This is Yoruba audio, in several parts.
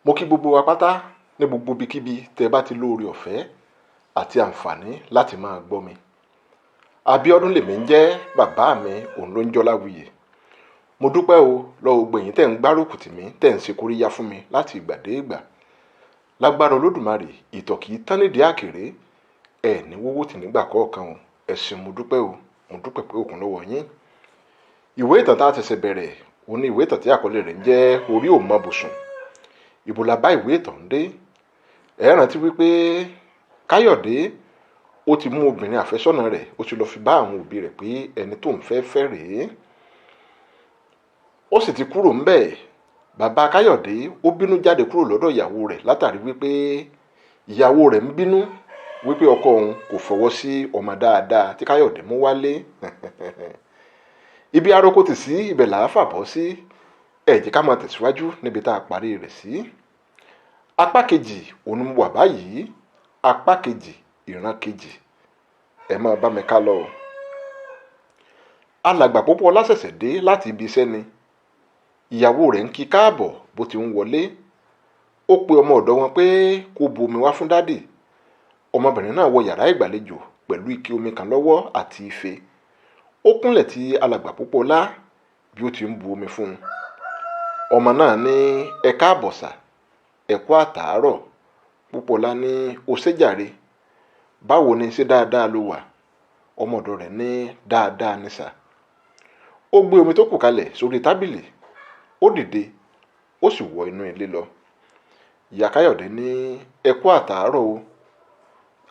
Mo kí gbogbo wa pátá ní gbogbo ibikíbi tẹ́ bá ti lóore ọ̀fẹ́ àti àǹfààní láti máa gbọ́ mi. Abíọ́dún lèmi ń jẹ́, bàbá mi òun ló ń jọláwuyè. Mo dúpẹ́ o lọ́wọ́ gbogbo yín tẹ́ ń gbárùkù tì mí, tẹ́ ń ṣe kóríyá fún mi láti ìgbà dé ìgbà. Lágbára Olódùmarè, ìtọ̀ kì í tán nídìí àkèré, ẹ̀ ní wọ́wọ́ tì nígbà kọ̀ọ̀kan o. Ẹ ṣeun, mo dúpẹ́ o, mo dúpẹ́ pé òkun lọ́wọ́ yín. Ìwé ìtàn tá a ṣẹ̀ṣẹ̀ bẹ̀rẹ̀ òun ni ìwé ìtàn tí àkọlé rẹ̀ ń jẹ́ orí ò mobusun. Ibo la bá ìwé ìtàn dé? Ẹ rántí wípé Káyọ̀dé ó ti mú obìnrin àfẹ́sọ́nà rẹ̀, ó ti lọ fi bá àwọn òbí rẹ̀ pé ẹni tó ń fẹ́ rèé. Ó sì ti kúrò ńbẹ̀. Bàbá Káyọ̀dé ó bínú jáde kúrò lọ́dọ̀ ìyàwó rẹ̀ látàrí wípé ìyàwó rẹ̀ ń bínú wípé ọkọ òun kò fọwọ́ sí ọmọ dáadáa tí Káyọ̀dé mú wálé. Ibi aróko tì sí ibẹ̀ là á fàbọ́ sí. Ẹ jẹ́ ká máa tẹ̀síwájú níbi tá a parí rẹ̀ sí. Apá kejì òun mo wà báyìí. Apá kejì, ìran kejì. Ẹ máa bá mi ká lọ. Alàgbà Pópóọlá ṣẹ̀ṣẹ̀ dé láti ibi iṣẹ́ ni. Ìyàwó rẹ̀ ń kí káàbọ̀ bó ti ń wọlé. Ó pe ọmọ ọ̀dọ̀ wọn pé kó bu omi wá fún dádì. Ọmọbìnrin náà wọ yàrá ìgbàlejò pẹ̀lú ike omi kan lọ́wọ́ àti ife. Ó kúnlẹ̀ tí alàgbà Pópóọlá bí ó ti ń bu omi fún un. Ọmọ náà ní ẹ káàbọ̀ sà, ẹ kú àtàárọ̀. Pópóọlá ní ó ṣé jàre, báwo ni, ṣé dáadáa ló wà? Ọmọ ọ̀dọ̀ rẹ̀ ní dáadáa ni sà. Ó gbé omi tó kù kalẹ̀ sórí tábìlì, ó dìde ó sì wọ inú ilé lọ. Ìyá Káyọ̀dé ní ẹ kú àtàárọ̀ o.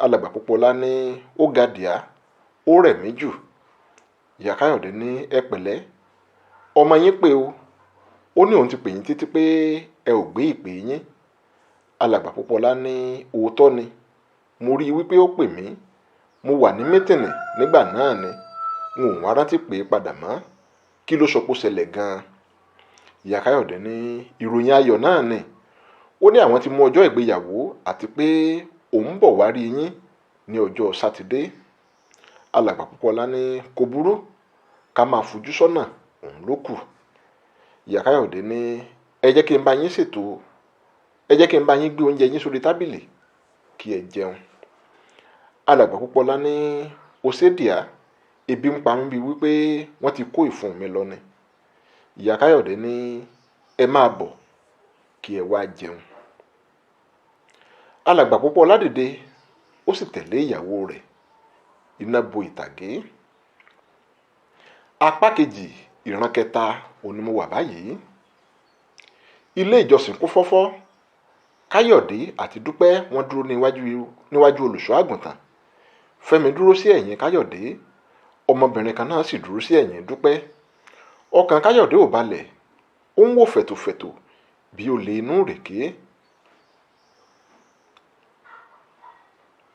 Alàgbà Pópóọlá ní ó ga dìá, ó rẹ̀ mí jù. Ìyá Káyọ̀dé ní ẹ pẹ̀lẹ́, ọmọ yín pé o. Ó ní òun ti pè yín títí pé ẹ ò gbé ìpè yín. Alàgbà Pópóọlá ní òótọ́ ni, mo rí i wípé ó pè mí. Mo wà ní mítìnì nígbà náà ni, n ò wá rántí pé padà mọ́. Kí ló sọ pé ó ṣẹlẹ̀ gan-an? Ìyá Káyọ̀dé ní ìròyìn ayọ̀ náà ni. Ó ní àwọn ti mú ọjọ́ ìgbéyàwó àti pé òun bọ̀ wá rí yín ní ọjọ́ Sátidé. Alàgbà Pópóọlá ní kò burú, ká máa fojú sọ́nà òun ló kù. Ìyá Káyọ̀dé ní ẹ jẹ́ kí n bá yín ṣètò, ẹ jẹ́ kí n bá yín gbé oúnjẹ yín sórí tábìlì kí ẹ jẹun. Alàgbà Pópóọlá ní ó ṣé dìá, ebi ń pa mí bíi wípé wọ́n ti kó ìfun mi lọ ni. Ìyá Káyọ̀dé ní ẹ máa bọ̀ kí ẹ wá jẹun. Alàgbà Pópóọlá dìde ó sì tẹ̀lé ìyàwó rẹ̀. Iná bo ìtàgé. Apá kejì, ìran kẹta òun ni mo wà báyìí. Ilé ìjọsìn kún fọ́fọ́. Káyọ̀dé àti Dúpẹ́ wọ́n dúró níwájú olùṣọ́ àgùntàn. Fẹ́mi dúró sí ẹ̀yìn Káyọ̀dé. Ọmọbìnrin kan náà sì dúró sí ẹ̀yìn Dúpẹ́. Ọkàn Káyọ̀dé ò balẹ̀. Ó ń wò fẹ̀tòfẹ̀tò bí olè inú ìrèké.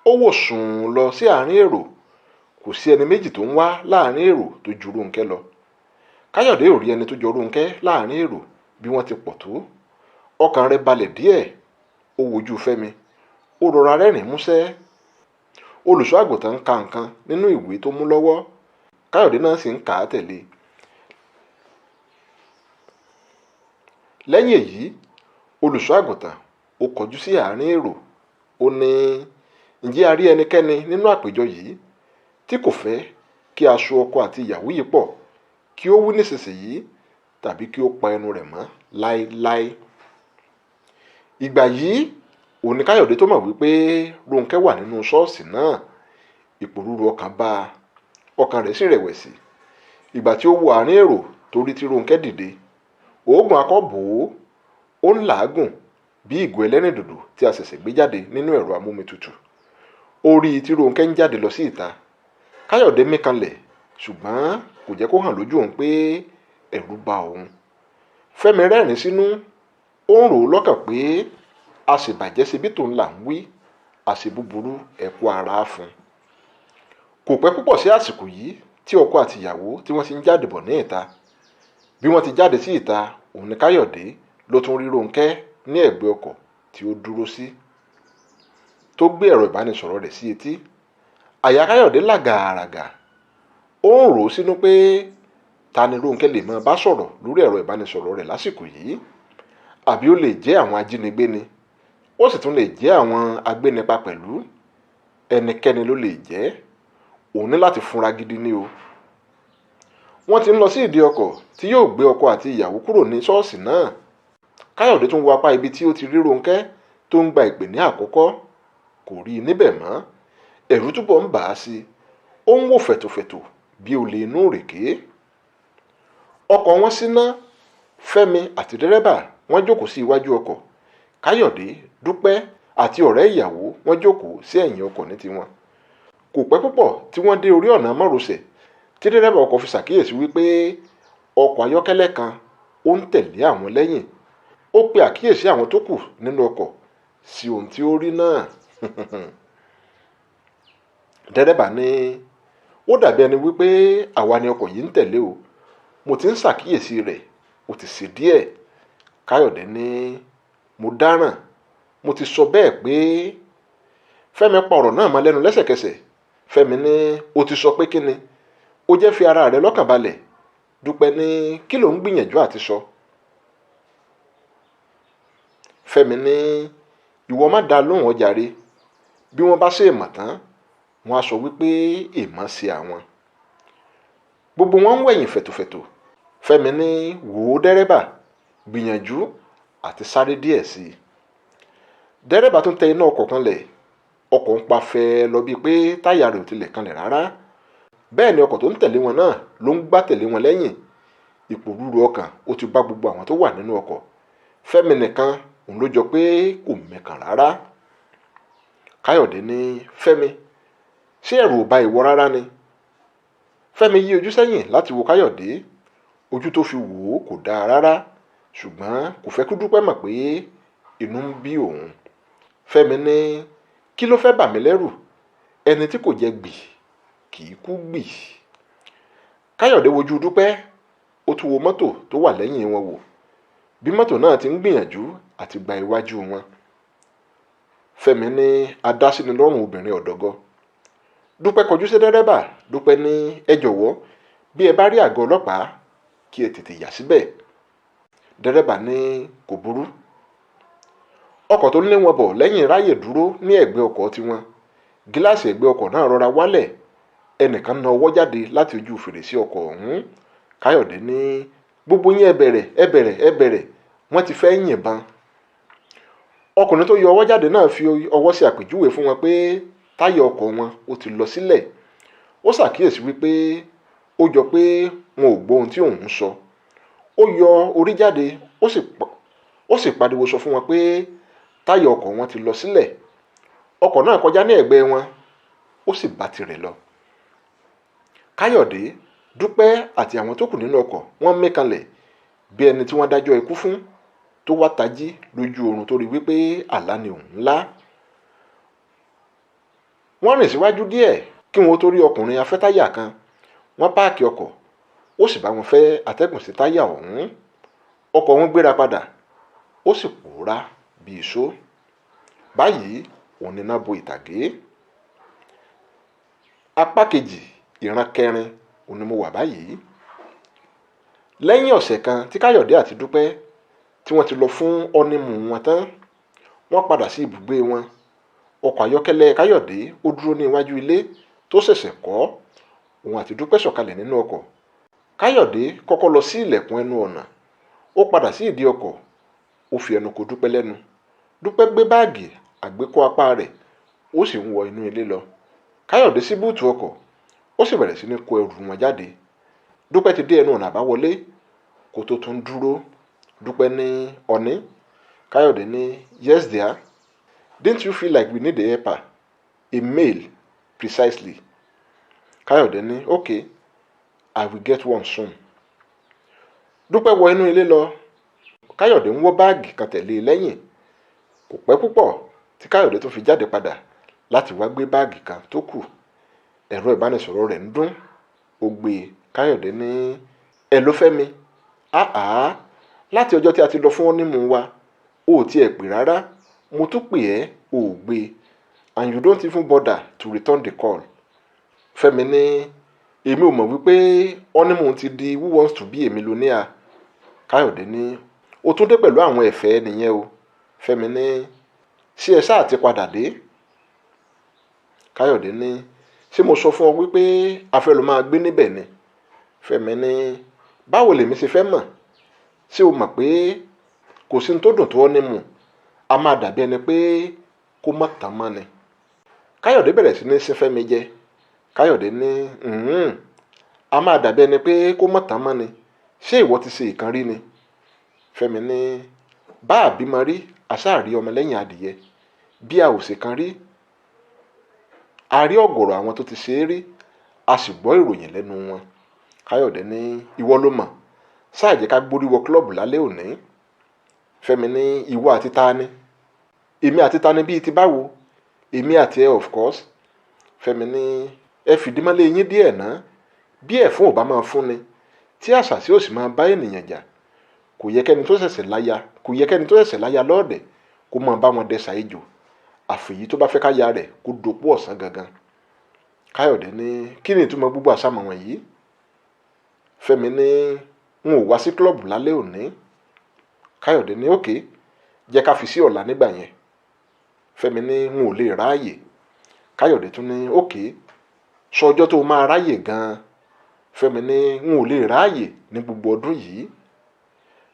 Ó wò sùn lọ sí àárín èrò. Kò sí ẹni méjì tó ń wá láàárín èrò tó ju Rónkẹ́ lọ. Káyọ̀dé ò rí ẹni tó jọ Rónkẹ́ láàárín èrò bí wọ́n ti pọ̀ tó. Ọkàn rẹ̀ balẹ̀ díẹ̀. Ó wojú Fẹ́mi. Ó rọra rẹ́rìn músẹ́. Olùṣọ́ àgùntàn ń ka nǹkan nínú ìwé tó mú lọ́wọ́. Káyọ̀dé náà sì ń kà á tẹ̀lé. Lẹ́yìn èyí, olùṣọ́ àgùntàn ó kọjú sí àárín èrò. Ó ní ǹjẹ́ a rí ẹnikẹ́ni nínú àpéjọ yìí tí kò fẹ́ kí a so ọkọ àti ìyàwó yìí pọ̀, kí ó wí nísinsìnyí tàbí kí ó pa ẹnu rẹ̀ mọ́ láéláé? Ìgbà yìí òun ni Káyọ̀dé tó mọ̀ wípé Rónkẹ́ wà nínú ṣọ́ọ̀ṣì náà. Ìpòrúru ọkàn bá a, ọkàn rẹ̀ sì rẹ̀wẹ̀sì. Ìgbà tí ó wo àárín èrò tó rí tí Rónkẹ́ dìde, òógùn akọ bò ó ń làágùn bí ìgò ẹlẹ́rìndòdò tí a ṣẹ̀ṣẹ̀ gbé jáde nínú ẹ̀rọ amómitutù. Ó rí i tí Rónkẹ́ ń jáde lọ sí ìta. Káyọ̀dé mí kanlẹ̀, ṣùgbọ́n kò jẹ́ kó hàn lójú òun pé ẹ̀rù bà òun. Fẹ́mi rẹ́rìn sínú. Ó ń rò ó lọ́kàn pé àṣebàjẹ́ ṣe bí tòun là ń wí, àṣebúburú ẹ̀kú ara fún. Kò pẹ́ púpọ̀ sí àsìkò yìí tí ọkọ àti ìyàwó tí wọ́n ti ń jáde bọ̀ ní ìta. Bí wọ́n ti jáde sí ìta, òun ni Káyọ̀dé ló tún rí Rónkẹ́ ní ẹ̀gbẹ́ ọkọ̀ tí ó dúró sí, tó gbé ẹ̀rọ ìbánisọ̀rọ̀ rẹ̀ sí etí. Àyà Káyọ̀dé là gàràgà. Ó ń rò ó sínú pé ta ni Rónkẹ́ lè máa bá sọ̀rọ̀ lórí ẹ̀rọ ìbánisọ̀rọ̀ rẹ̀ lásìkò yìí. àbí ó lè jẹ́ àwọn ajínigbé ni, ó sì tún lè jẹ́ àwọn agbénipa pẹ̀lú. Ẹnikẹ́ni ló lè jẹ́, òun ní láti fúnra gidi ni o. Wọ́n ti ń lọ sí ìdí ọkọ̀ tí yóò gbé ọkọ àti ìyàwó kúrò ní ṣọ́ọ̀ṣì náà. Káyọ̀dé tún wo apá ibi tí ó ti rí Rónkẹ́ tó ń gba ìpè ní àkọ́kọ́, kò rí i níbẹ̀ mọ́. Ẹ̀rù túbọ̀ ń bà á sí, ó ń wò fẹ̀tòfẹ̀tò bí olè inú ìrèké. Ọkọ̀ wọn ṣíná, Fẹ́mi àti dẹ́rẹ́bà wọ́n jókòó sí iwájú ọkọ̀. Káyọ̀dé, Dúpẹ́ àti ọ̀rẹ́ ìyàwó wọ́n jókòó sí ẹ̀yìn ọkọ̀ ní tiwọn. Kò pẹ́ púpọ̀ tí wọ́n dé orí ọ̀nà márosẹ̀ tí dẹ́rẹ́bà ọkọ̀ fi ṣàkíyèsí wípé ọkọ̀ ayọ́kẹ́lẹ́ kan ó ń tẹ̀lé àwọn lẹ́yìn. Ó pe àkíyèsí àwọn tó kù nínú ọkọ̀ sí ohun tí ó rí náà. Dẹ́rẹ́bà ní, ó dàbí ẹni wípé àwa ni ọkọ̀ yìí ń tẹ̀lé o, mo ti ń ṣàkíyèsí rẹ̀, ó ti ṣe díẹ̀. Káyọ̀dé ní, mo dáràn, mo ti sọ bẹ́ẹ̀ pé. Fẹ́mi pa ọ̀rọ̀ náà mọ́ lẹ́nu lẹ́sẹ̀kẹsẹ̀. Fẹ́mi ní, ó ti sọ pé kí ni? Ó jẹ́ fi ara rẹ̀ lọ́kàn balẹ̀. Dúpẹ́ ní, kí ló ń gbìyànjú àti sọ? Fẹ́mi ní, ìwọ má dá lóhùn ó jàre, bí wọ́n bá ṣe èèmọ̀ tán wọ́n á sọ wípé èèmọ̀ ṣe àwọn. Gbogbo wọn ń wẹ̀yìn fẹ̀tòfẹ̀tò. Fẹ́mi ní, wò ó dẹ́rẹ́bà, gbìyànjú àti sáré díẹ̀ sí i. Dẹ́rẹ́bà tún tẹ iná ọkọ̀ kanlẹ̀. Ọkọ̀ ń pa fẹ́ lọ bíi pé táyà rẹ̀ ò tilẹ̀ kanlẹ̀ rárá. Bẹ́ẹ̀ ni ọkọ̀ tó ń tẹ̀lé wọn náà ló ń gbá tẹ̀lé wọn lẹ́yìn. Ìpòrúru ọkàn ó ti bá gbogbo àwọn tó wà nínú ọkọ̀. Fẹ́mi nìkan òun ló jọ pé kò mẹ̀kàn rárá. Káyọ̀dé ní, Fẹ́mi, ṣé ẹ̀rù ò bá ìwọ rárá ni? Fẹ́mi yí ojú sẹ́yìn láti wo Káyọ̀dé. Ojú tó fi wò ó kò dáa rárá, ṣùgbọ́n kò fẹ́ kí Dúpẹ́ mọ̀ pé inú ń bí òun. Fẹ́mi ní, kí ló fẹ́ bà mí lẹ́rù? Ẹni tí kò jẹ gbì kì í kú gbì. Káyọ̀dé wojú Dúpẹ́, ó tún wo mọ́tò tó wà lẹ́yìn wọn wò, bí mọ́tò náà ti ń gbìyànjú àti gba iwájú wọn. Fẹ́mi ní, adásínilọ́rùn obìnrin ọ̀dọ́gọ́. Dúpẹ́ kọjú sí dẹ́rẹ́bà. Dúpẹ́ ní, ẹ jọ̀wọ́, bí ẹ bá rí àgọ́ ọlọ́pàá kí ẹ tètè yà síbẹ̀. Dẹ́rẹ́bà ní, kò burú. Ọkọ̀ tó ń lé wọn bọ̀ lẹ́yìn ráyè dúró ní ẹ̀gbẹ́ ọkọ̀ tiwọn. Gíláàsì ẹ̀gbẹ́ ọkọ̀ náà rọra wálẹ̀. Ẹnìkan na ọwọ́ jáde láti ojú fèrèsé ọkọ̀ ọ̀hún. Káyọ̀dé ní, gbogbo yín ẹ bẹ̀rẹ̀, ẹ bẹ̀rẹ̀, ẹ bẹ̀rẹ̀, wọ́n ti fẹ́ yìnbọn. Ọkùnrin tó yọ ọwọ́ jáde náà fi ọwọ́ sí àpèjúwe fún wọn pé táyà ọkọ̀ wọn ó ti lọ sílẹ̀. Ó ṣàkíyèsí wípé ó jọ pé wọn ò gbọ́ ohun tí òun ń sọ. Ó yọ orí jáde, ó sì pariwo sọ fún wọn pé táyà ọkọ̀ wọn ti lọ sílẹ̀. Ọkọ̀ náà kọjá ní ẹ̀gbẹ́ wọn, ó sì bá tirẹ̀ lọ. Káyọ̀dé, Dúpẹ́ àti àwọn tó kù nínú ọkọ̀ wọ́n mí kanlẹ̀ bí ẹni tí wọ́n dájọ́ ikú fún, tó wá tají lójú oorun tó rí wípé àlá ni òun ńlá. Wọ́n rìn síwájú díẹ̀ kí wọ́n tó rí ọkùnrin afẹ́táyà kan. Wọ́n páàkì ọkọ̀, ó sì bá wọn fẹ́ atẹ́gùn sí táyà ọ̀hún. Ọkọ̀ wọn gbéra padà, ó sì pòórá bí iṣó. Báyìí òun ni iná bo ìtàgé. Apá kejì, ìran kẹrin, òun ni mo wà báyìí. Lẹ́yìn ọ̀sẹ̀ kan tí Káyọ̀dé àti Dúpẹ́ tí wọ́n ti lọ fún ọ́nímù wọn tán, wọ́n padà sí ibùgbé wọn. Ọkọ̀ ayọ́kẹ́lẹ́ Káyọ̀dé ó dúró ní iwájú ilé tó ṣẹ̀ṣẹ̀ kọ́. Òun àti Dúpẹ́ sọ̀kalẹ̀ nínú ọkọ̀. Káyọ̀dé kọ́kọ́ lọ sí ilẹ̀kùn ẹnu ọ̀nà. Ó padà sí ìdí ọkọ̀, ó fi ẹnu kò Dúpẹ́ lẹ́nu. Dúpẹ́ gbé báàgì àgbékọ́ apá rẹ̀, ó sì ń wọ inú ilé lọ. Káyọ̀dé sí búùtù ọkọ̀, ó sì bẹ̀rẹ̀ sí ní kó ẹrù wọn jáde. Dúpẹ́ ti dé ẹnu ọ̀nà àbáwọlé kó tó tún dúró. Dúpẹ́ ní, ọ̀ní? Káyọ̀dé ní, yes dear. Didn't you feel like we need a helper? A male, precisely. Káyọ̀dé ní, okay, I will get one soon. Dúpẹ́ wọ inú ilé lọ. Káyọ̀dé ń wọ́ báàgì kan tẹ̀lé lẹ́yìn. Kò pẹ́ púpọ̀ tí Káyọ̀dé tó fi jáde padà láti wá gbé báàgì kan tó kù. Ẹ̀rọ ìbánisọ̀rọ̀ rẹ̀ ń dún. Ó gbé. Káyọ̀dé ní, ẹ ló fẹ́ mi? Àá, láti ọjọ́ tí a ti lọ fún ọ́nímù wa, o ò tiẹ̀ pè rárá. Mo tún pè ẹ́, o ò gbé. And you don't even bother to return the call. Fẹ́mi ní, èmi ò mọ̀ wípé ọ́nímù ti di who wants to be a millionaire. Káyọ̀dé ní, ó tún dé pẹ̀lú àwọn ẹ̀fẹ́ nìyẹn o. Fẹ́mi ní ṣé ẹ ṣáà ti padà dé? Káyọ̀dé ní ṣé mo sọ fún ọ wípé a fẹ́ lọ máa gbé níbẹ̀ ni? Fẹ́mi ní báwo lèmi ṣe fẹ́ mọ̀? Ṣé o mọ̀ pé kò sí ní tó dùn tó ọ́ nímú, a máa dàbí ẹni pé kó mọ̀ tán mọ́ ni. Káyọ̀dé bẹ̀rẹ̀ sí ní sín Fẹ́mi jẹ. Káyọ̀dé ní a máa dàbí ẹni pé kó mọ̀ tán mọ́ ni. Ṣé ìwọ ti ṣe ìkan rí ni? Fẹ́mi ní bá àbímọ rí àṣàrí ọmọ lẹ́yìn adìyẹ, bí a ò ṣe kan rí. A rí ọ̀gọ̀rọ̀ àwọn tó ti ṣe é rí, a sì gbọ́ ìròyìn lẹ́nu wọn. Káyọ̀dé ní ìwọ ló mọ̀, ṣáà jẹ́ ká gbórí wọ kílọ̀bù lálẹ́ òní. Fẹ́mi ní ìwọ àti ta ni? Èmi àti ta ni bíi ti báwo? Èmi àti ẹ of course. Fẹ́mi ní ẹ fìdímọ́lé yín díẹ̀ náà, bí ẹ̀fún ò bá máa fún ni, tí àṣà sí òsì máa bá ènìyàn jà, kò yẹ kẹ́ni tó ṣẹ̀ṣẹ̀ láya lọ́ọ̀dẹ̀ kó máa bá wọn dẹsà ejò, àfìyí tó bá fẹ́ káya rẹ̀ kó dopó ọ̀sán gangan. Káyọ̀dé ní kí ni ìtumọ̀ gbogbo àṣàmọ̀ wọ̀nyí? Fẹ́mi ní n ò wá sí kílọ̀bù lálẹ́ òní. Káyọ̀dé ní òkè, jẹ́ ká fi sí ọ̀la nígbà yẹn. Fẹ́mi ní n ò lè ráàyè. Káyọ̀dé tún ní òkè, sọ ọjọ́ tó máa ráàyè gan-an. Fẹ́mi ní n ò lè ráàyè ní gbogbo ọdún yìí.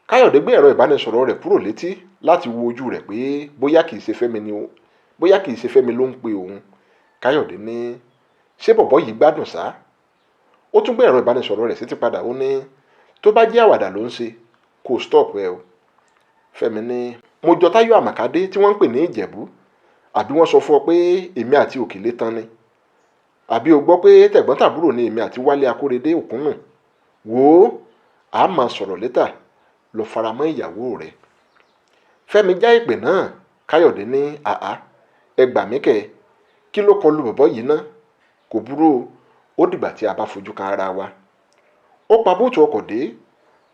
Káyọ̀dé gbé ẹ̀rọ ìbánisọ̀rọ̀ rẹ̀ kúrò létí láti wo ojú rẹ̀ pé bóyá kìí ṣe Fẹ́mi ló ń pe òun. Káyọ̀dé ní ṣé bọ̀bọ́ yìí gbádùn sá? Ó tún gbé ẹ̀rọ ìbánisọ̀rọ̀ rẹ̀ sétí padà, ó ní tó bá jẹ́ àwàdà ló ń ṣe kó stop ẹ o. Fẹ́mi ní mo jọ Táyọ̀ Àmàkádé tí wọ́n ń pè ní Ìjẹ̀bú, àbí wọ́n sọ fún ọ pé èmi àti Òkèlè tán ni? Àbí o gbọ́ pé tẹ̀gbọ́n-tàbúrò ni èmi àti Wálé Akóredé Òkúnnù? Wò ó, a máa sọ̀rọ̀ létà, lọ faramọ́ ìyàwó rẹ̀. Fẹ́mi já ìpè náà. Káyọ̀dé ní àá, ẹ gbà mí kẹ́, kí ló kọlu bọ̀bọ́ yìí ná? Kò burú, ó dìgbà tí a bá fojú kan ara wa. Ó pa bóòtù ọkọ̀ dé,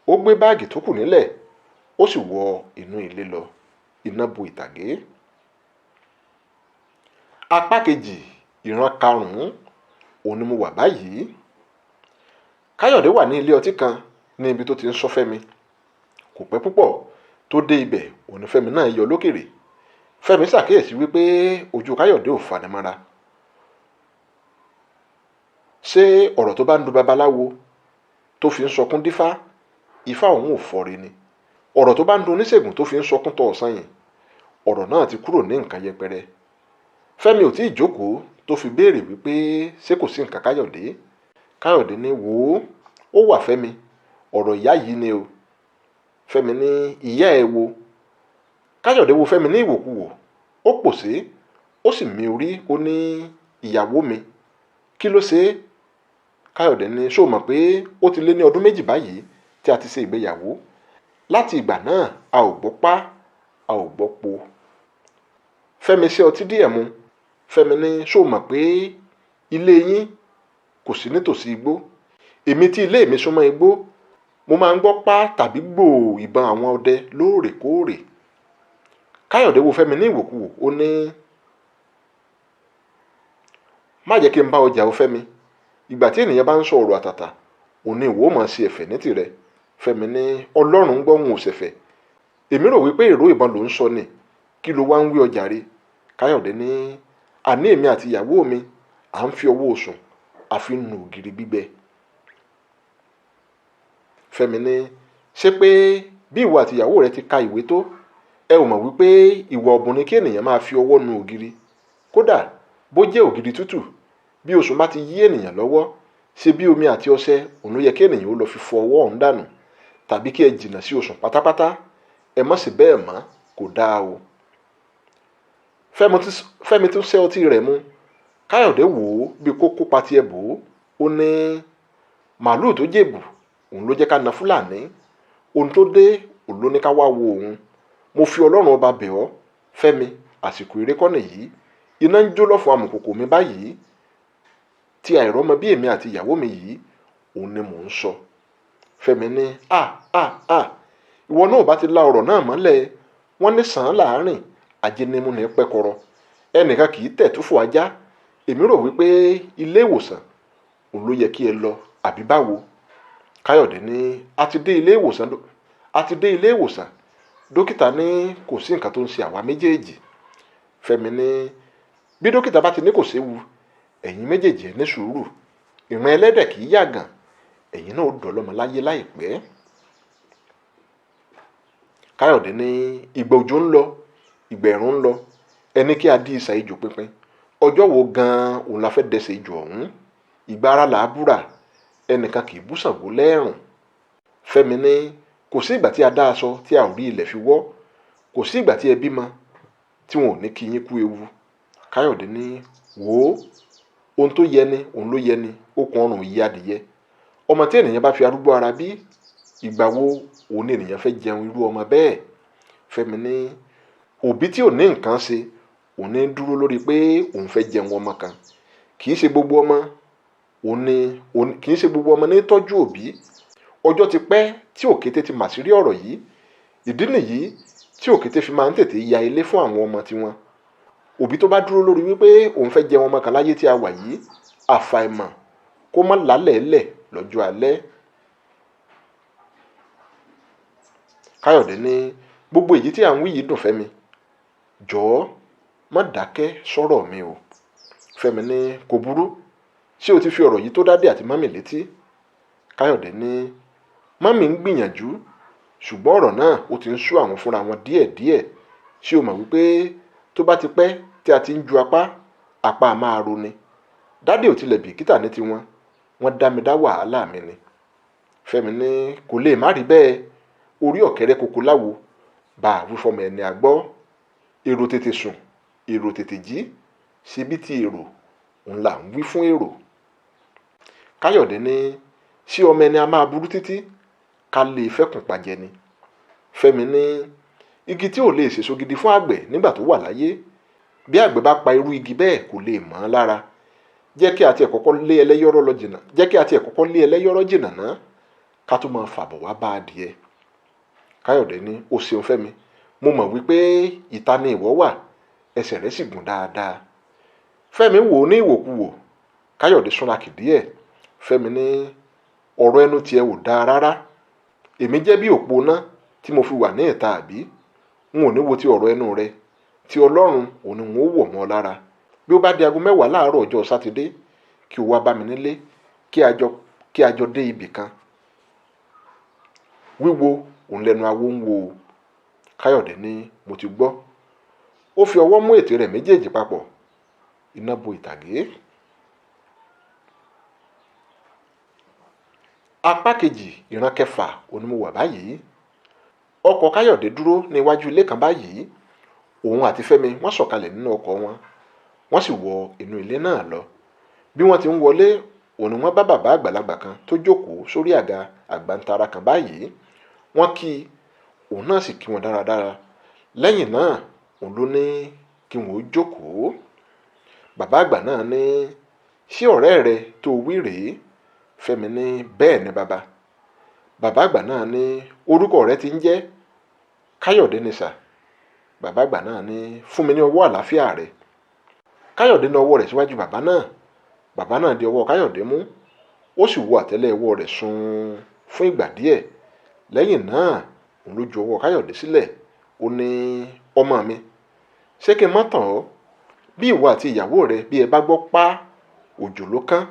ó gbé báàgì tó kù nílẹ̀, ó sì wọ inú ilé lọ. Iná bo ìtàgé. Apá kejì, ìran karùn-ún, òun ni mo wà báyìí. Káyọ̀dé wà ní ilé ọtí kan ní ibi tó ti ń sọ Fẹ́mi. Kò pẹ́ púpọ̀ tó dé ibẹ̀, òun ni Fẹ́mi náà yọ lókèrè. Fẹ́mi ṣàkíyèsí wípé ojú Káyọ̀dé ò fanimọ́ra. Ṣé ọ̀rọ̀ tó bá ń du babaláwo tó fi ń sọkún dífá, ifá òun ò fọ́re ni? Ọ̀rọ̀ tó bá ń du oníṣègùn tó fi ń sọkún tọ̀ ọ̀sán yìí, ọ̀rọ̀ náà ti kúrò ní nǹkan yẹpẹrẹ. Fẹ́mi ò tí ì jókòó tó fi béèrè wípé ṣé kò sí nǹkan Káyọ̀dé. Káyọ̀dé ní wò ó wà Fẹ́mi, ọ̀rọ̀ ìyá yìí ni o. Fẹ́mi ní ìyá ẹ wo? Káyọ̀dé wo Fẹ́mi ní ìwòkuwò, ó pòṣé, ó sì mí orí, ó ní ìyàwó mi. Kí ló ṣe é? Káyọ̀dé ní ṣó mọ̀ pé ó ti lé ní ọdún 2 báyìí tí a ti ṣe ìgbéyàwó. Láti ìgbà náà a ò gbọ́ pá, a ò gbọ́ po. Fẹ́mi ṣe ọtí díẹ̀ mu. Fẹ́mi ní ṣó mọ̀ pé ilé yín kò sí nítòsí igbó. Èmi tí ilé mi súnmọ́ igbó, mo máa ń gbọ́ pá tàbí gbòò ìbọn àwọn ọdẹ lóòrèkóòrè. Káyọ̀dé wo Fẹ́mi ní ìwòkuwò, ó ní má jẹ́ kí n bá ọjà o Fẹ́mi. Ìgbà tí ènìyàn bá ń sọ ọ̀rọ̀ àtàtà, òun ni ìwọ máa ṣe ẹ̀fẹ̀ ní tirẹ̀. Fẹ́mi ní Ọlọ́run gbọ́ òun ò ṣẹ̀fẹ̀. Èmi rò wípé ìró ìbọn ló ń sọ ni, kí ló wá ń wí ọjà rí? Káyọ̀dé ní àní èmi àti ìyàwó mi à ń fi ọwọ́ òsùn àfi nù ògiri gbígbẹ. Fẹ́mi ní ṣé pé bí ìwọ àti ìyàwó rẹ ti ka ìwé tó, ẹ ò mọ̀ wípé ìwà ọ̀bùn ni kí ènìyàn máa fi ọwọ́ nu ògiri? Kódà bó jẹ́ ògiri tútù, bí òsùn bá ti yí ènìyàn lọ́wọ́, ṣe bí omi àti ọṣẹ òun ló yẹ kí ènìyàn ó lọ fi fọ ọwọ́ ọ̀hún dànù, tàbí kí ẹ jìnnà sí òsùn pátápátá. Ẹ má ṣe bẹ́ẹ̀ mọ́, kò dáa o. Fẹ́mi tún ṣẹ́ ọtí rẹ̀ mu. Káyọ̀dé wò ó bí kó kópa tiẹ̀ bò ó. Ó ní màálù tó jèbù òun ló jẹ́ ká na Fúlàní. Ohun tó dé òun ló ní ká wá wo òun. Mo fi Ọlọ́run ọba bẹ̀ ọ́ Fẹ́mi, àsìkò eré kọ́nà yìí. Iná ń jó lọ́fun amùkòkò mi báyìí. Tí àìrọ́mọ bí èmi àti ìyàwó mi yìí, òun ni mò ń sọ. Fẹ́mi ní ìwọ náà bá ti la ọ̀rọ̀ náà mọ́lẹ̀. Wọ́n ní sàn án láàárín, ajénímù ní pẹ́kọrọ. Ẹnìkan kì í tẹ̀ túfò ajá. Èmi rò wípé ilé ìwòsàn òun ló yẹ kí ẹ lọ, àbí báwo? Káyọ̀dé ní a ti dé ilé ìwòsàn dókítà ní kò sí nǹkan tó ń ṣe àwa méjèèjì. Fẹ́mi ní bí dókítà bá ti ní kò séwu, ẹ̀yin méjèèjì ẹ ní sùúrù, ìran ẹlẹ́dẹ̀ kì í yàgàn, ẹ̀yin náà ó dọ̀lọ́mọ láyé láìpẹ́. Káyọ̀dé ní ìgbà òjò ń lọ, ìgbà ẹ̀rùn ń lọ, ẹni kí a dí ìsà ejò pínpín, ọjọ́ wo gan-an òun la fẹ́ dẹsẹ̀ ejò ọ̀hún? Ìgbà ara là á búra, ẹnìkan kì í bú Ṣàngó lẹ́ẹ̀rùn. Fẹ́mi ní kò sí ìgbà tí a dá aṣọ tí a ò rí ilẹ̀ fi wọ́, kò sí ìgbà tí ẹ bímọ tí wọn ò ní kí yín kú ewu. Káyọ̀dé ní wò ó, ohun tó yẹ ni òun ló yẹ ni, okùn ọrùn yí adìyẹ. Ọmọ tí ènìyàn bá fi arúgbó ara bí, ìgbà wo òun ni ènìyàn fẹ́ jẹun irú ọmọ bẹ́ẹ̀? Fẹ́mi ní òbí tí ò ní nǹkan ṣe òun ní dúró lórí pé òun fẹ́ jẹun ọmọ kan. Kì í ṣe gbogbo ọmọ ní tọ́jú òbí. Ọjọ́ ti pẹ́ tí òkété ti màṣírí ọ̀rọ̀ yìí. Ìdí nìyí tí òkété fi máa ń tètè ya ilé fún àwọn ọmọ tiwọn. Òbí tó bá dúró lórí wípé òun fẹ́ jẹun ọmọ kan láyé tí a wà yìí, àfàìmọ̀ kó má lálẹ̀ẹ́lẹ̀ lọ́jọ́ alẹ́. Káyọ̀dé ní gbogbo èyí tí à ń wí yìí dùn Fẹ́mi, jọ̀ọ́ má dákẹ́ sọ̀rọ̀ mi o. Fẹ́mi ní kò burú, ṣé o ti fi ọ̀rọ̀ yìí tó dádì àti mọ́mì létí? Káyọ̀dé ní mọ́mì ń gbìyànjú, ṣùgbọ́n ọ̀rọ̀ náà ó ti ń sú àwọn fúnra wọn díẹ̀díẹ̀. Ṣé o mọ̀ wípé tó bá ti pẹ́ tí a ti ń ju apá a máa ro ni? Dádì ò tilẹ̀ bìkítà ní tiwọn, wọ́n dá mi dá wàhálà mi ni. Fẹ́mi ní kò lè má rí bẹ́ẹ̀, orí ọ̀kẹ́rẹ́ koko láwo, bá a wí fọmọ ẹni àgbọ́. Èrò tètè sùn, èrò tètè jí, ṣebí ti èrò òun là ń wí fún èrò. Káyọ̀dé ní ṣé ọmọ ẹni a máa burú títí ká lè fẹ́kùn pàjẹ́ ni? Fẹ́mi ní igi tí ò lè sèso gidi fún àgbẹ̀ nígbà tó wà láyé, bí àgbẹ̀ bá pa irú igi bẹ́ẹ̀ kò lè mọ́ ọ́n lára. Jẹ́ kí a tiẹ̀ kọ́kọ́ lé ẹlẹ́yọ̀rọ̀ jìnnà náà ká tó máa fàbọ̀ wá bá adìẹ. Káyọ̀dé ní o ṣeun Fẹ́mi, mo mọ̀ wípé ìta ni ìwọ wà, ẹsẹ̀ rẹ̀ sì gùn dáadáa. Fẹ́mi wò ó ní ìwòkuwò. Káyọ̀dé súnra kì díẹ̀. Fẹ́mi ní ọ̀rọ̀ ẹnu tiẹ̀ ò dáa rárá. Èmi jẹ́ bí òpó náà tí mo fi wà ní ìta àbí? N ò ní wo ti ọ̀rọ̀ ẹnu rẹ, ti Ọlọ́run òun ni n ó wọ̀ mọ́ ọ lára. Bí ó bá di aago 10 láàárọ̀ ọjọ́ Sátidé, kí o wá bá mi nílé, kí a jọ dé ibì kan. Wíwo òun lẹnu awo ń wo. Káyọ̀dé ní mo ti gbọ́. Ó fi ọwọ́ mú ètè rẹ̀ méjèèjì papọ̀, iná bo ìtàgé. Apá kejì ìran kẹfà òní mo wà báyìí. Ọkọ̀ Káyọ̀dé dúró ní iwájú ilé kan báyìí. Òun àti Fẹ́mi wọ́n sọ̀kalẹ̀ nínú ọkọ̀ wọn, wọ́n sì wọ inú ilé náà lọ. Bí wọ́n ti ń wọlé, òun ni wọ́n bá bàbá àgbàlagbà kan tó jókòó sórí àga àgbàntara kan báyìí. Wọ́n kí i, òun náà sì kí wọn dáradára. Lẹ́yìn náà òun ló ní kí wọn ó jókòó. Bàbá àgbà náà ní ṣé ọ̀rẹ́ rẹ tó wí rèé? Fẹ́mi ní bẹ́ẹ̀ ni bàbá. Bàbá àgbà náà ní orúkọ rẹ ti ń jẹ́? Káyọ̀dé ni sà. Bàbá àgbà náà ní fún mi ní ọwọ́ àlàáfíà rẹ. Káyọ̀dé na ọwọ́ rẹ̀ síwájú bàbá náà. Bàbá náà di ọwọ́ Káyọ̀dé mú, ó sì wo àtẹ́lẹwọ́ rẹ̀ sùn fún ìgbà díẹ̀. Lẹ́yìn náà òun ló ju ọwọ́ Káyọ̀dé sílẹ̀. Ó ní ọmọ mi, ṣé kí n má tàn ọ́? Bí ìwọ àti ìyàwó rẹ bí ẹ bá gbọ́ pa òjò ló kán,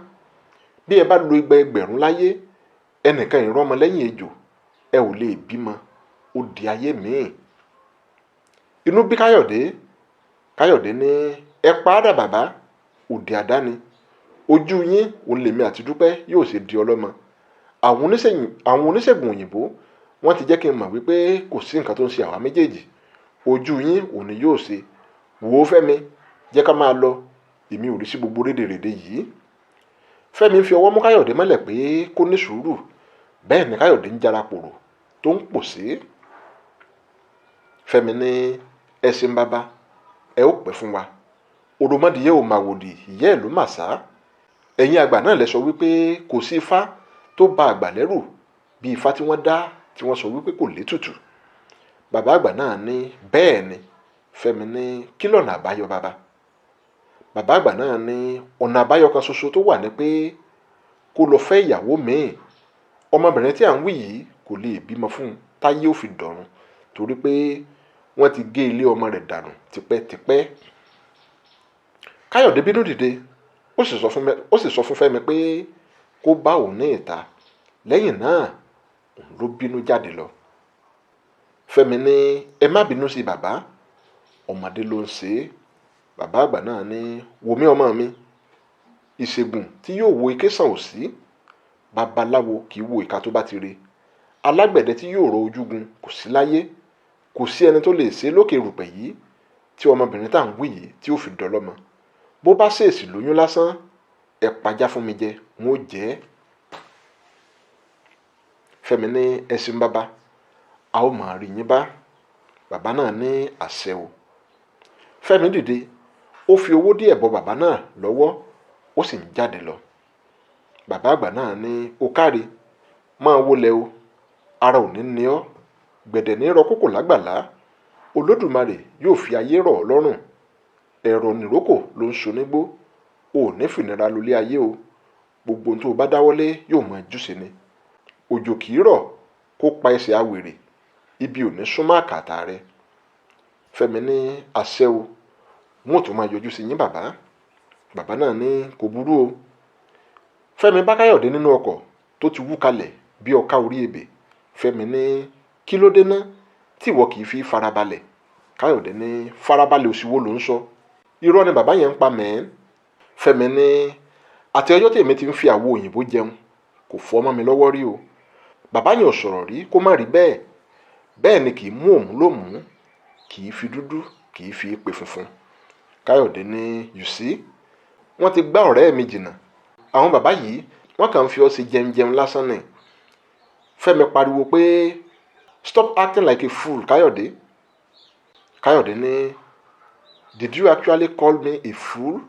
bí ẹ bá lo igba ẹgbẹ̀rún láyé, ẹnìkan ìrọ́mọ lẹ́yìn ejò, ẹ ò lè bímọ, ó di ayé míì. Inú bí Káyọ̀dé ní ẹ padà bàbá, òdì àdáni. Ojú yín òun lèmi àti Dúpẹ́ yóò ṣe di ọlọ́mọ. Àwọn oníṣègùn òyìnbó wọ́n ti jẹ́ kí n mọ̀ wípé kò sí nǹkan tó ń ṣe àwa méjèèjì. Ojú yín òun ni yóò ṣe. Wò ó Fẹ́mi, jẹ́ ká máa lọ, èmi ò rí sí gbogbo rédèrèdè yìí. Fẹ́mi fi ọwọ́ mú Káyọ̀dé mọ́lẹ̀ pé kó ní sùúrù. Bẹ́ẹ̀ ni Káyọ̀dé ń jara pòrò tó ń pòṣé. Fẹ́mi ní ẹ ṣeun bàbá, ẹ ó pẹ́ fún wa. Òròmọdìyẹ ò mà wòdì, ìyá ẹ̀ ló mà sá. Ẹ̀yin àgbà náà lẹ sọ wípé kò sí ifá tó ba àgbà lẹ́rù bí ifá tí wọ́n dá tí wọ́n sọ wípé kò létùtù. Bàbá àgbà náà ní bẹ́ẹ̀ ni. Fẹ́mi ní kí lọ̀nà àbáyọ bàbá? Bàbá àgbà náà ní ọ̀nà àbáyọ kan ṣoṣo tó wà ní pé kó lọ fẹ́ ìyàwó míì. Ọmọbìnrin tí à ń wí yìí kò lè bímọ fún un táyé ó fi dọ̀run torí pé wọ́n ti gé ilé ọmọ rẹ̀ dànù tipẹ́tipẹ́. Káyọ̀dé bínú dìde ó sì sọ fún Fẹ́mi pé kó bá òun ní ìta. Lẹ́yìn náà òun ló bínú jáde lọ. Fẹ́mi ní ẹ má bínú sí bàbá, ọmọdé ló ń ṣe é. Bàbá àgbà náà ní wò mí ọmọ mi, ìṣègùn tí yóò wo ike sàn ò sí, babaláwo kì í wo ìka tó bá ti re, alágbẹ̀dẹ tí yóò rọ ojúgun kò sí láyé, kò sí ẹni tó lè ṣe lókè rùpẹ̀ yìí tí ọmọbìnrin tá à ń wí yìí tí ó fi dọlọ́mọ. Bó bá ṣèèṣì lóyún lásán, ẹ pajá fún mi jẹ, n ó jẹ ẹ́. Fẹ́mi ní ẹṣin bàbá, a ó máa rí yín bá. Bàbá náà ní àṣẹ o. Fẹ́mi dìde ó fi owó díẹ̀ bọ bàbá náà lọ́wọ́ ó sì ń jáde lọ. Bàbá àgbà náà ní o káre, máa wọlé o, ara ò ní ní ọ́, gbẹ̀dẹ̀ ní rọ kókò lágbàlá, Olódùmarè yóò fi ayé rọ̀ ọ́ lọ́rùn, ẹ̀rọ nìrókò ló ń so nígbó, o ò ní fìnira lólé ayé o, gbogbo ohun tó o bá dáwọ́lé yóò máa júṣe ni. Òjò kì í rọ̀ kó pa ẹsẹ̀ awèrè, ibi ò ní súnmọ́ àkàtà rẹ. Fẹ́mi ní àṣẹ o, wọn ò tún máa yọjú sí yín bàbá. Bàbá náà ní kò burú o. Fẹ́mi bá Káyọ̀dé nínú ọkọ̀ tó ti wú kalẹ̀ bí ọká orí ebè. Fẹ́mi ní kí ló dé ná tí ìwọ kì í fi farabalẹ̀. Káyọ̀dé ní farabalẹ̀ òṣìwò ló ń sọ, irọ́ ni bàbá yẹn ń pa mẹ́ẹ́. Fẹ́mi ní àti ọjọ́ tí èmi ti ń fi àwo òyìnbó jẹun kò fọ́ mọ́ mi lọ́wọ́ rí o. Bàbá yẹn ò sọ̀rọ̀ rí kó má rí bẹ́ẹ̀. Bẹ́ẹ̀ ni kì í mú òun lómùú, kì í fi dúdú, kì í fi pè funfun. Káyọ̀dé ní you see, wọ́n ti gbá ọ̀rẹ́ mi jìnnà. Àwọn bàbá yìí wọ́n kàn ń fi ọ́ ṣe jẹun lásán ni. Fẹ́mi pariwo pé stop acting like a fool, Káyọ̀dé. Káyọ̀dé ní did you actually call me a fool?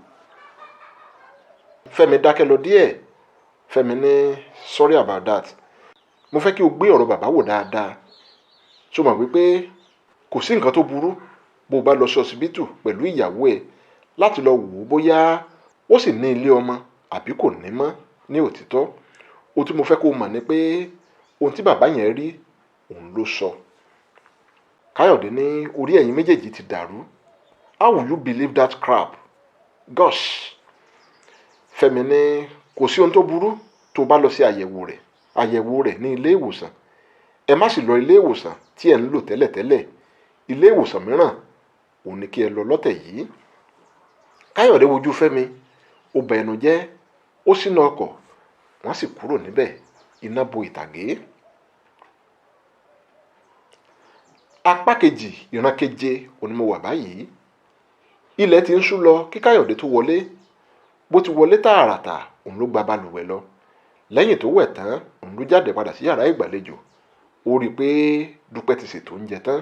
Fẹ́mi dákẹ́ lọ díẹ̀. Fẹ́mi ní sorry about that. Mo fẹ́ kí o gbé ọ̀rọ̀ bàbá wò dáadáa. Ṣó mọ̀ wípé kò sí nǹkan tó burú bó o bá lọ sí ọsibítù pẹ̀lú ìyàwó ẹ̀ láti lọ wò ó bóyá ó sì ní ilé ọmọ àbí kò ní mọ́ ní òtítọ́. Ohun tí mo fẹ́ kó o mọ̀ ni pé ohun tí bàbá yẹn rí òun ló sọ. Káyọ̀dé ní orí ẹ̀yin méjèèjì ti dàrú. How will you believe that crap? Gosh. Fẹ́mi ní kò sí ohun tó burú tó bá lọ sí àyẹ̀wò rẹ̀ ní ilé ìwòsàn. Ẹ má sì lọ ilé ìwòsàn tí ẹ̀ ń lò tẹ́lẹ̀tẹ́lẹ̀. Ilé ìwòsàn mìíràn òun ni kí ẹ lọ lọ́tẹ̀ yìí. Káyọ̀dé wojú Fẹ́mi, ó bẹ ẹnu jẹ́, ó ṣínà ọkọ̀, wọ́n sì kúrò níbẹ̀, iná bo ìtàgé. Apá kejì ìran keje òní mo wà báyìí. Ilẹ̀ ti ń ṣú lọ kí Káyọ̀dé tó wọlé. Bó ti wọlé tààràtà òun ló gba balùwẹ̀ lọ. Lẹ́yìn tó wẹ̀ tán òun ló jáde padà sí yàrá ìgbàlejò. Ó rí i pé Dúpẹ́ ti ṣètò oúnjẹ tán.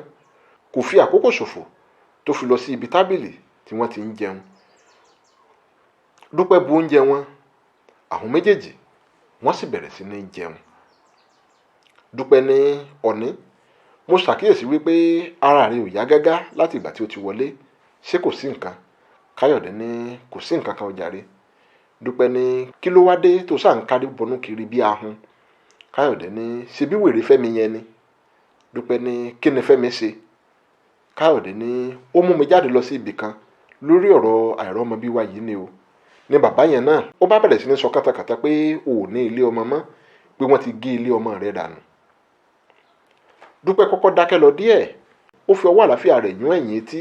Kò fi àkókò ṣòfò tó fi lọ sí ibi tábìlì tí wọ́n ti ń jẹun. Dúpẹ́ bu oúnjẹ wọn, àwọn méjèèjì wọ́n sì bẹ̀rẹ̀ sí ní jẹun. Dúpẹ́ ní ọ̀ní, mo ṣàkíyèsí wípé ara rẹ̀ ò yá gágá láti ìgbà tí ó ti wọlé, ṣé kò sí nǹkan? Káyọ̀dé ní kò sí nǹkan kan ó jàre. Dúpẹ́ ní kí ló wá dé tó sáà ń kárí bọnú kiri bí ahun? Káyọ̀dé ní ṣe bí wèrè Fẹ́mi yẹn ni. Dúpẹ́ ní kí ni Fẹ́mi ṣe? Káyọ̀dé ní ó mú mi jáde lọ sí ibì kan lórí ọ̀rọ̀ àìrọ́mọbí wa yìí ni o. Ní bàbá yẹn náà ó bá bẹ̀rẹ̀ sí ní sọ kátàkátà pé o ò ní ilé ọmọ mọ́, pé wọ́n ti gé ilé ọmọ rẹ̀ dànù. Dúpẹ́ kọ́kọ́ dákẹ́ lọ díẹ̀. Ó fi ọwọ́ àlàáfíà rẹ̀ yún ẹ̀yìn etí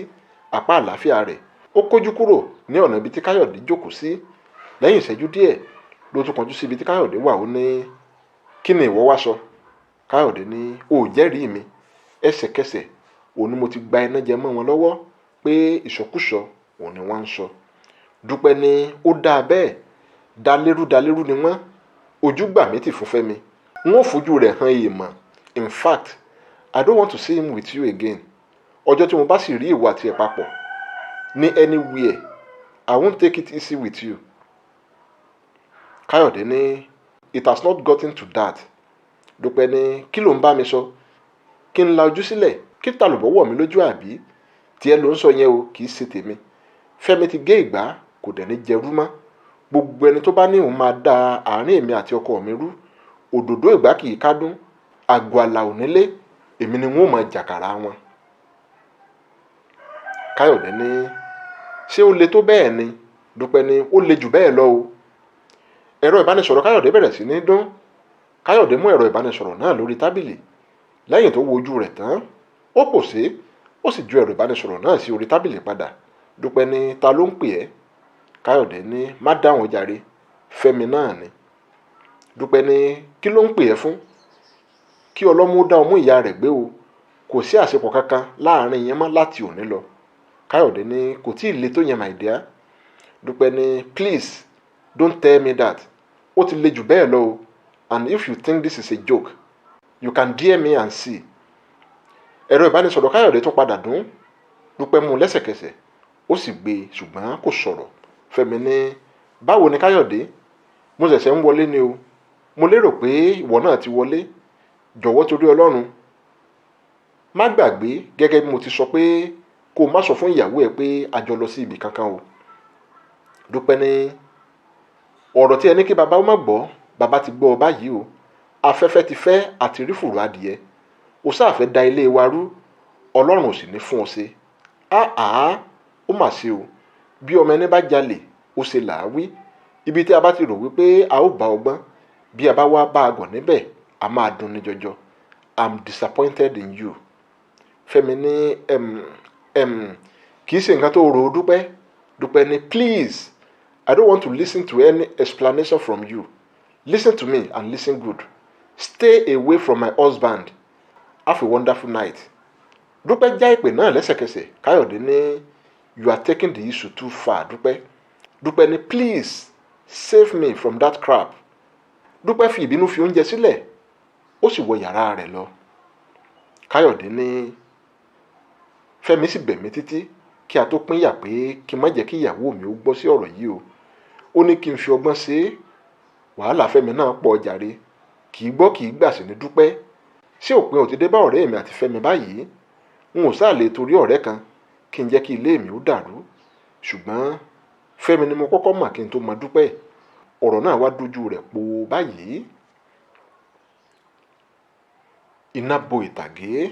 apá àlàáfíà rẹ̀. Ó kójú kúrò ní ọ̀nà ibi tí Káyọ̀dé jókòó sí. Lẹ́yìn ìṣẹ́jú díẹ̀ ló tún kọjú sí ibi tí Káyọ̀dé wà. Ó ní kí ni ìwọ wá sọ? Káyọ̀dé ní o ò jẹ́rìí mi. Ẹsẹ̀kẹsẹ̀ òun ni mo ti gba iná jẹ mọ́ wọn lọ́wọ́ pé ìsọkúsọ òun ni wọ́n ń sọ. Dúpẹ́ ní ó dáa bẹ́ẹ̀, dalérú ni wọ́n. Ojú gbà mí tì fún Fẹ́mi. N ó fojú rẹ̀ hàn èèmọ̀. In fact, I don't want to see him with you again. Ọjọ́ tí mo bá sì rí ìwọ àti ẹ̀ papọ̀ ní anywhere, I won't take it easy with you. Káyọ̀dé ní it has not gotten to that. Dúpẹ́ ní kí ló ń bá mi sọ? Kí n la ojú sílẹ̀? Kí tàlùbọ̀ wọ̀ mí lójú àbí? Tiẹ̀ ló ń sọ yẹn o, kì í ṣe tèmi. Fẹ́mi ti gé ìgbà, kò dẹ̀ ní jẹrú mọ́. Gbogbo ẹni tó bá ní òun máa da àárín èmi àti ọkọ mi rú, òdòdó ìgbà kì í kádùn, àgọ́ àlà onílé, èmi ni wọ́n máa jàkàrà wọn. Káyọ̀dé ní ṣé ó le tó bẹ́ẹ̀ ni? Dúpẹ́ ní ó le jù bẹ́ẹ̀ lọ o. Ẹ̀rọ ìbánisọ̀rọ̀ Káyọ̀dé bẹ̀rẹ̀ sí ní dún. Káyọ̀dé mú ẹ̀rọ ìbánisọ̀rọ̀ náà lórí tábìlì. Lẹ́yìn tó wo ojú rẹ̀ tán, ó pòṣé, ó sì ju ẹ̀rọ ìbánisọ̀rọ̀ náà sí orí tábìlì padà. Dúpẹ́ ní ta ló ń pè ẹ́? Káyọ̀dé ní má dáhùn jàre, Fẹ́mi náà ni. Dúpẹ́ ní kí ló ń pè ẹ́ fún? Kí ọlọ́mú dá ọmú ìyá rẹ̀ gbé o, kò sí àṣepọ̀ kankan láàrin yẹn mọ́ láti òní lọ. Káyọ̀dé ní kò tí ì le tó yẹn my dear. Dúpẹ́ ní please don't tell me that. Ó ti le jù bẹ́ẹ̀ lọ o, and if you think this is a joke, you can dare me and see. Ẹ̀rọ ìbánisọ̀rọ̀ Káyọ̀dé tún padà dún. Dúpẹ́ mú lẹ́sẹ̀kẹsẹ̀, ó sì gbé e ṣùgbọ́n kò sọ̀rọ̀. Fẹ́mi ní báwo ni Káyọ̀dé? Mo ṣẹ̀ṣẹ̀ ń wọlé ni o. Mo lérò pé ìwọ náà ti wọlé. Jọ̀wọ́ torí Ọlọ́run má gbàgbé gẹ́gẹ́ bí mo ti sọ pé kó o má sọ fún ìyàwó ẹ pé a jọ lọ sí ibì kankan o. Dúpẹ́ ní ọ̀rọ̀ tí ẹ ní kí bàbá ó má gbọ́, bàbá ti gbọ́ ọ báyìí o. Afẹ́fẹ́ ti fẹ́ àti rí fùrù adìẹ. O sáàfẹ́ da ilé wa rú, Ọlọ́run ò sì ní fún ọ ṣe. Áà ó mà ṣe o. Bí ọmọ ẹni bá jalè, ó ṣe là á wí. Ibi tí a bá ti rò wípé a ó bá ọgbọ́n, bí a bá wá bá a gàn níbẹ̀, a máa dùn ní jọjọ. I'm disappointed in you. Fẹ́mi ní kì í ṣe nǹkan tó rò ó Dúpẹ́. Dúpẹ́ ní please, I don't want to listen to any explanation from you. Listen to me and listen good. Stay away from my husband. Have a wonderful night. Dúpẹ́ já ìpè náà lẹ́sẹ̀kẹsẹ̀. Káyọ̀dé ní you are taking the issue too far Dúpẹ́. Dúpẹ́ ní please save me from that crap. Dúpẹ́ fi ìbínú fi oúnjẹ sílẹ̀, ó sì wọ yàrá rẹ̀ lọ. Káyọ̀dé ní Fẹ́mi sì bẹ̀ mí títí kí a tó pínyà pé kí n má jẹ́ kí ìyàwó mi ó gbọ́ sí ọ̀rọ̀ yìí o. Ó ní kí n fi ọgbọ́n ṣe é. Wàhálà Fẹ́mi náà pọ̀ jàre. Kì í gbọ́ kì í gbà sí ní Dúpẹ́. Ṣé òpin ò ti dé bá ọ̀rẹ́ mi àti Fẹ́mi báyìí? N ò sáà lè torí ọ̀rẹ́ kan kí n jẹ́ kí ilé mi ó dàrú. Ṣùgbọ́n Fẹ́mi ni mo kọ́kọ́ mọ̀ kí n tó mọ Dúpẹ́. Ọ̀rọ̀ náà wá dójú rẹ̀ po báyìí. Iná bo ìtàgé.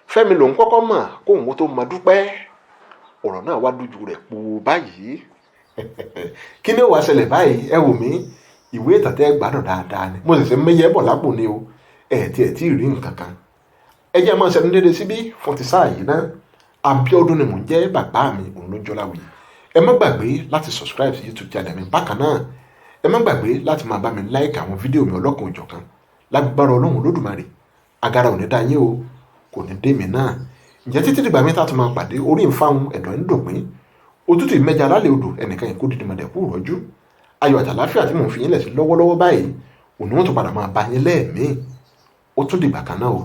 Fẹ́mi lòun kọ́kọ́ mọ̀ kóun ó tó mọ Dúpẹ́. Ọ̀rọ̀ náà wá dójú rẹ̀ po báyìí. Kí ni ó wá ṣẹlẹ̀ báyìí? Ẹ wò mí, ìwé ìtàtẹ́ gbádùn dáadáa ni. Mo ṣẹ̀ṣẹ̀ mẹ́yẹ bọ̀ lápò ni o. Ẹ̀ tí ì rí nǹkan kan. Ẹ jẹ́ máa ṣẹnu dédé síbí fún ti sáà yìí náà. Abíọ́dún ni mò ń jẹ́, bàbá mi òun ló jọláwì. Ẹ má gbàgbé láti subscribe sí YouTube channel mi bákan náà. Ẹ má gbàgbé láti máa bá mi like àwọn fídíò mi ọlọ́kan òjọ̀kan. Lágbára Ọlọ́run Olódùmarè, agara ò ní dá yín o, kò ní dé mi náà. Ǹjẹ́ títí dìgbà mi tá a tún máa pàdé, orí ń fáwọn ẹ̀dọ̀ ń dòpin. Òtútù ìmẹ́ja lálẹ́ odò ẹnìkan yìí kó dídí mọ̀dẹ̀kú rọ́jú. Ayọ̀ àtàláfíà tí mò ń fi yín lẹ̀ sí lọ́wọ́lọ́wọ́ báyìí, òun ni wọ́n tún padà máa bá yín lẹ́ẹ̀mí. Ó tún dìgbà kan náà o.